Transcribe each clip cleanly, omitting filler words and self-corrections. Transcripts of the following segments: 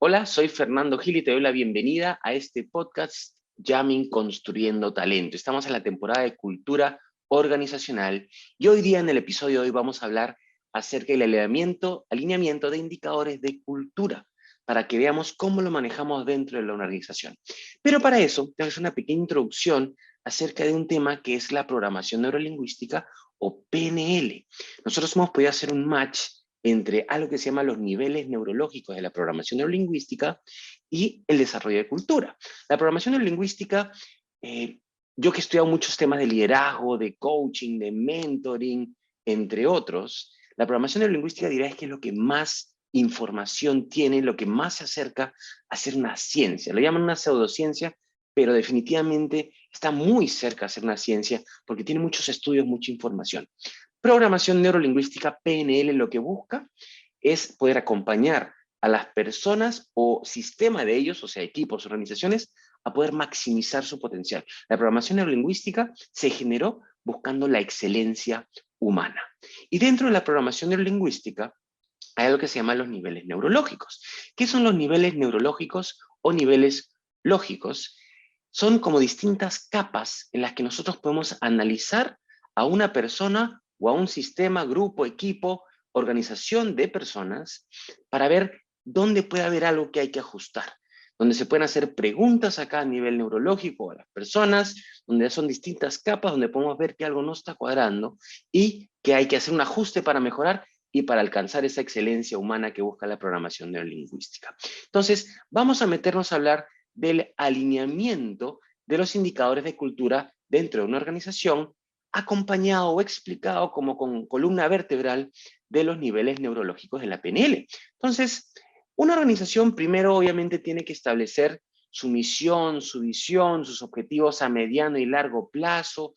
Hola, soy Fernando Gil y te doy la bienvenida a este podcast Jamming Construyendo Talento. Estamos en la temporada de cultura organizacional y hoy día en el episodio de hoy vamos a hablar acerca del alineamiento de indicadores de cultura para que veamos cómo lo manejamos dentro de la organización. Pero para eso, te hago una pequeña introducción acerca de un tema que es la programación neurolingüística o PNL. Nosotros hemos podido hacer un match entre algo que se llama los niveles neurológicos de la programación neurolingüística y el desarrollo de cultura. La programación neurolingüística, yo que he estudiado muchos temas de liderazgo, de coaching, de mentoring, entre otros, la programación neurolingüística dirá que es lo que más información tiene, lo que más se acerca a ser una ciencia. Lo llaman una pseudociencia, pero definitivamente está muy cerca de ser una ciencia porque tiene muchos estudios, mucha información. Programación neurolingüística, PNL, lo que busca es poder acompañar a las personas o sistema de ellos, o sea, equipos, organizaciones, a poder maximizar su potencial. La programación neurolingüística se generó buscando la excelencia humana. Y dentro de la programación neurolingüística hay algo que se llama los niveles neurológicos. ¿Qué son los niveles neurológicos o niveles lógicos? Son como distintas capas en las que nosotros podemos analizar a una persona o a un sistema, grupo, equipo, organización de personas para ver dónde puede haber algo que hay que ajustar, donde se pueden hacer preguntas a cada nivel neurológico a las personas, donde son distintas capas, donde podemos ver que algo no está cuadrando y que hay que hacer un ajuste para mejorar y para alcanzar esa excelencia humana que busca la programación neurolingüística. Entonces, vamos a meternos a hablar del alineamiento de los indicadores de cultura dentro de una organización, acompañado o explicado como con columna vertebral de los niveles neurológicos de la PNL. Entonces, una organización primero obviamente tiene que establecer su misión, su visión, sus objetivos a mediano y largo plazo,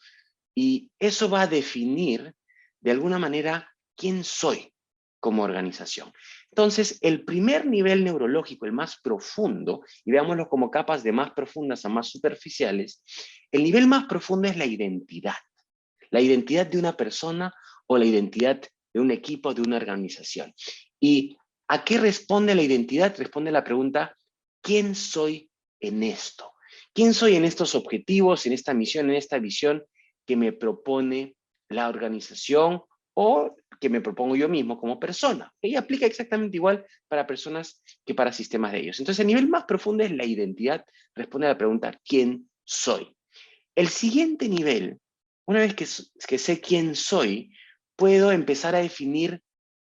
y eso va a definir de alguna manera quién soy como organización. Entonces, el primer nivel neurológico, el más profundo, y veámoslo como capas de más profundas a más superficiales, el nivel más profundo es la identidad de una persona o la identidad de un equipo, de una organización. ¿Y a qué responde la identidad? Responde la pregunta, ¿quién soy en esto? ¿Quién soy en estos objetivos, en esta misión, en esta visión que me propone la organización o que me propongo yo mismo como persona? Y aplica exactamente igual para personas que para sistemas de ellos. Entonces, el nivel más profundo es la identidad, responde a la pregunta, ¿quién soy? El siguiente nivel, una vez que sé quién soy, puedo empezar a definir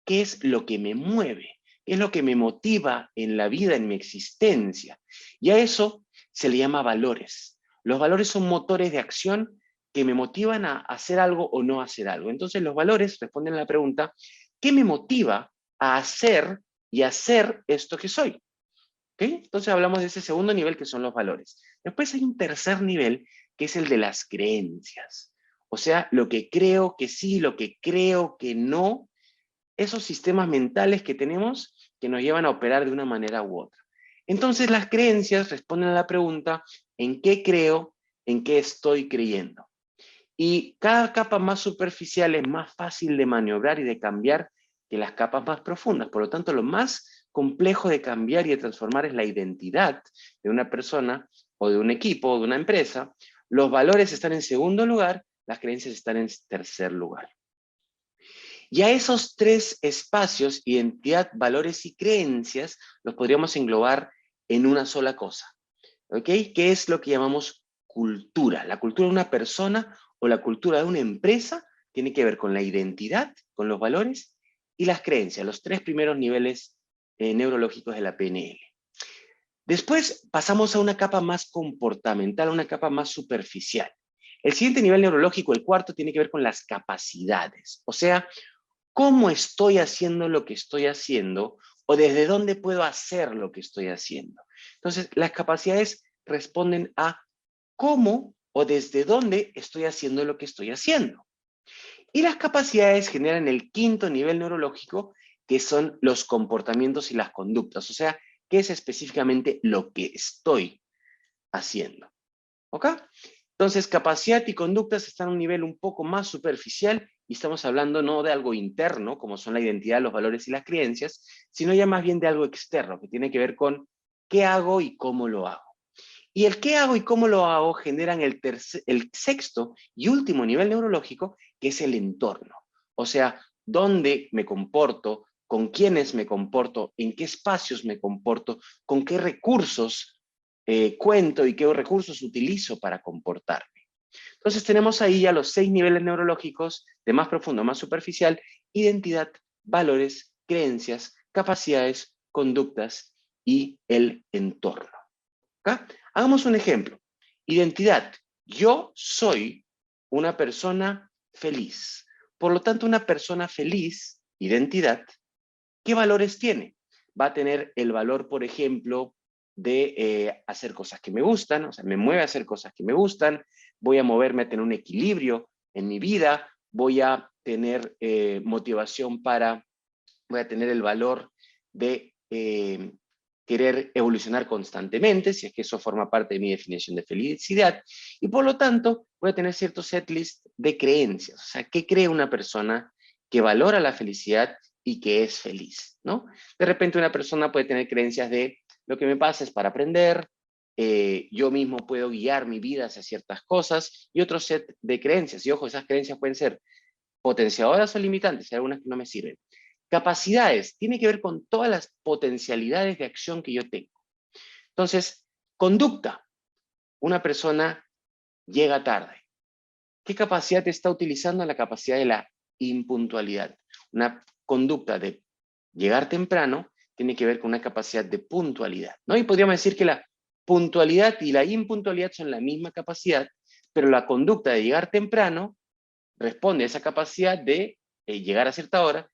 qué es lo que me mueve, qué es lo que me motiva en la vida, en mi existencia. Y a eso se le llama valores. Los valores son motores de acción que me motivan a hacer algo o no hacer algo. Entonces los valores responden a la pregunta, ¿qué me motiva a hacer y hacer esto que soy? ¿Okay? Entonces hablamos de ese segundo nivel que son los valores. Después hay un tercer nivel que es el de las creencias. O sea, lo que creo que sí, lo que creo que no, esos sistemas mentales que tenemos que nos llevan a operar de una manera u otra. Entonces las creencias responden a la pregunta, ¿en qué creo? ¿En qué estoy creyendo? Y cada capa más superficial es más fácil de maniobrar y de cambiar que las capas más profundas. Por lo tanto, lo más complejo de cambiar y de transformar es la identidad de una persona o de un equipo o de una empresa. Los valores están en segundo lugar, las creencias están en tercer lugar. Y a esos tres espacios, identidad, valores y creencias, los podríamos englobar en una sola cosa. ¿Ok? ¿Qué es lo que llamamos cultura? La cultura de una persona o la cultura de una empresa tiene que ver con la identidad, con los valores y las creencias, los tres primeros niveles neurológicos de la PNL. Después pasamos a una capa más comportamental, a una capa más superficial. El siguiente nivel neurológico, el cuarto, tiene que ver con las capacidades, o sea, cómo estoy haciendo lo que estoy haciendo o desde dónde puedo hacer lo que estoy haciendo. Entonces, las capacidades responden a cómo o desde dónde estoy haciendo lo que estoy haciendo. Y las capacidades generan el quinto nivel neurológico, que son los comportamientos y las conductas, o sea, qué es específicamente lo que estoy haciendo. ¿Ok? Entonces, capacidad y conductas están a un nivel un poco más superficial y estamos hablando no de algo interno, como son la identidad, los valores y las creencias, sino ya más bien de algo externo, que tiene que ver con qué hago y cómo lo hago. Y el qué hago y cómo lo hago generan el sexto y último nivel neurológico, que es el entorno. O sea, dónde me comporto, con quiénes me comporto, en qué espacios me comporto, con qué recursos cuento y qué recursos utilizo para comportarme. Entonces tenemos ahí ya los 6 niveles neurológicos, de más profundo a más superficial: identidad, valores, creencias, capacidades, conductas y el entorno. ¿Okay? Hagamos un ejemplo. Identidad. Yo soy una persona feliz. Por lo tanto, una persona feliz, identidad, ¿qué valores tiene? Va a tener el valor, por ejemplo, de hacer cosas que me gustan, o sea, me mueve a hacer cosas que me gustan, voy a moverme a tener un equilibrio en mi vida, voy a tener motivación voy a tener el valor de querer evolucionar constantemente, si es que eso forma parte de mi definición de felicidad, y por lo tanto voy a tener cierto setlist de creencias, o sea, ¿qué cree una persona que valora la felicidad y que es feliz, ¿no? De repente una persona puede tener creencias de lo que me pasa es para aprender, yo mismo puedo guiar mi vida hacia ciertas cosas, y otro set de creencias, y ojo, esas creencias pueden ser potenciadoras o limitantes, hay algunas que no me sirven. Capacidades, tiene que ver con todas las potencialidades de acción que yo tengo. Entonces, conducta, una persona llega tarde. ¿Qué capacidad está utilizando? La capacidad de la impuntualidad. Una conducta de llegar temprano tiene que ver con una capacidad de puntualidad, ¿no? Y podríamos decir que la puntualidad y la impuntualidad son la misma capacidad, pero la conducta de llegar temprano responde a esa capacidad de llegar a cierta hora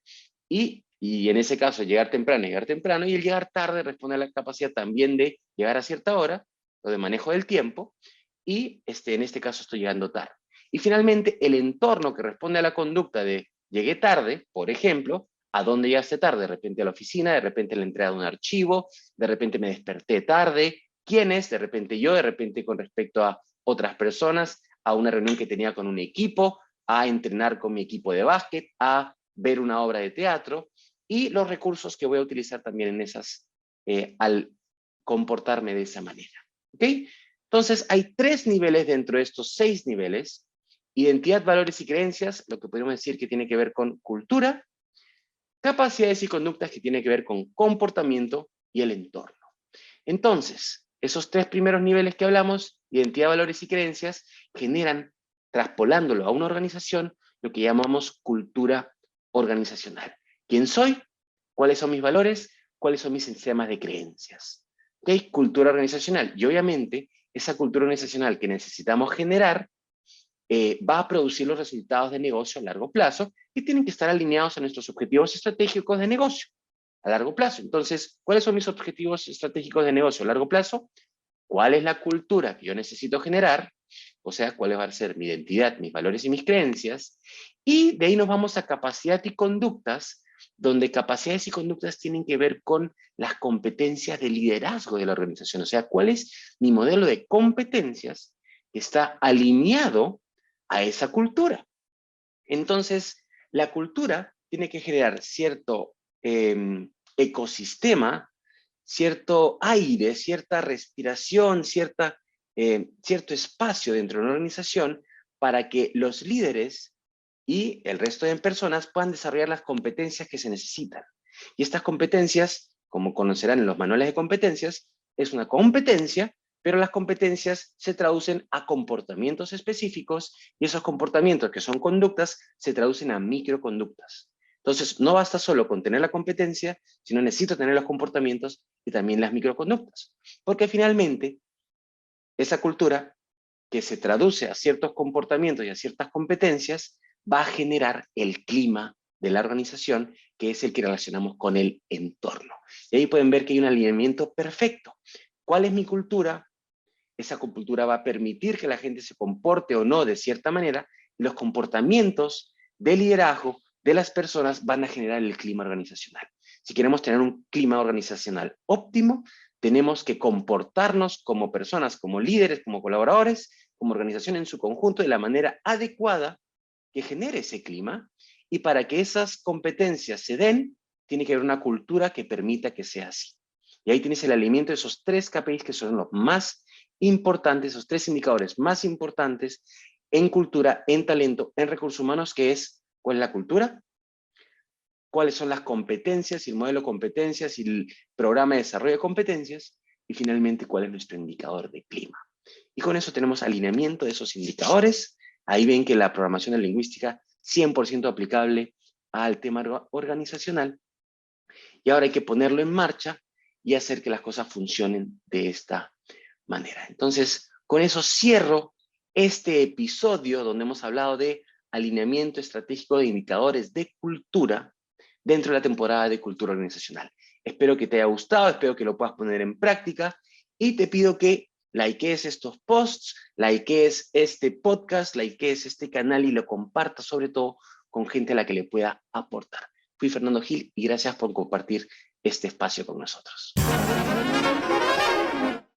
y en ese caso llegar temprano, y el llegar tarde responde a la capacidad también de llegar a cierta hora, o de manejo del tiempo, y en este caso estoy llegando tarde. Y finalmente, el entorno que responde a la conducta de llegué tarde, por ejemplo, ¿a dónde llegaste tarde? De repente a la oficina, de repente la entrega de un archivo, de repente me desperté tarde, ¿quién es? De repente yo, de repente con respecto a otras personas, a una reunión que tenía con un equipo, a entrenar con mi equipo de básquet, a ver una obra de teatro, y los recursos que voy a utilizar también en esas, al comportarme de esa manera. ¿Ok? Entonces, hay 3 niveles dentro de estos 6 niveles: identidad, valores y creencias, lo que podemos decir que tiene que ver con cultura; capacidades y conductas, que tiene que ver con comportamiento; y el entorno. Entonces, esos 3 primeros niveles que hablamos, identidad, valores y creencias, generan, traspolándolo a una organización, lo que llamamos cultura organizacional. ¿Quién soy? ¿Cuáles son mis valores? ¿Cuáles son mis sistemas de creencias? ¿Ok? Cultura organizacional. Y obviamente, esa cultura organizacional que necesitamos generar va a producir los resultados de negocio a largo plazo, y tienen que estar alineados a nuestros objetivos estratégicos de negocio a largo plazo. Entonces, ¿cuáles son mis objetivos estratégicos de negocio a largo plazo? ¿Cuál es la cultura que yo necesito generar? O sea, ¿cuál va a ser mi identidad, mis valores y mis creencias? Y de ahí nos vamos a capacidad y conductas, donde capacidades y conductas tienen que ver con las competencias de liderazgo de la organización. O sea, ¿cuál es mi modelo de competencias que está alineado a esa cultura? Entonces, la cultura tiene que generar cierto ecosistema, cierto aire, cierta respiración, cierto espacio dentro de una organización, para que los líderes y el resto de personas puedan desarrollar las competencias que se necesitan. Y estas competencias, como conocerán en los manuales de competencias, es una competencia, pero las competencias se traducen a comportamientos específicos, y esos comportamientos, que son conductas, se traducen a microconductas. Entonces, no basta solo con tener la competencia, sino necesito tener los comportamientos y también las microconductas. Porque finalmente, esa cultura que se traduce a ciertos comportamientos y a ciertas competencias va a generar el clima de la organización, que es el que relacionamos con el entorno. Y ahí pueden ver que hay un alineamiento perfecto. ¿Cuál es mi cultura? Esa cultura va a permitir que la gente se comporte o no de cierta manera, y los comportamientos de liderazgo de las personas van a generar el clima organizacional. Si queremos tener un clima organizacional óptimo, tenemos que comportarnos como personas, como líderes, como colaboradores, como organización en su conjunto, de la manera adecuada que genere ese clima, y para que esas competencias se den, tiene que haber una cultura que permita que sea así. Y ahí tienes el alineamiento de esos 3 KPIs que son los más importantes, esos 3 indicadores más importantes en cultura, en talento, en recursos humanos, que es cuál es la cultura, cuáles son las competencias y el modelo de competencias y el programa de desarrollo de competencias, y finalmente cuál es nuestro indicador de clima. Y con eso tenemos alineamiento de esos indicadores. Ahí ven que la programación de lingüística 100% aplicable al tema organizacional. Y ahora hay que ponerlo en marcha y hacer que las cosas funcionen de esta manera. Entonces, con eso cierro este episodio donde hemos hablado de alineamiento estratégico de indicadores de cultura dentro de la temporada de cultura organizacional. Espero que te haya gustado, espero que lo puedas poner en práctica y te pido que likees estos posts, likees este podcast, likees este canal y lo compartas sobre todo con gente a la que le pueda aportar. Fui Fernando Gil y gracias por compartir este espacio con nosotros.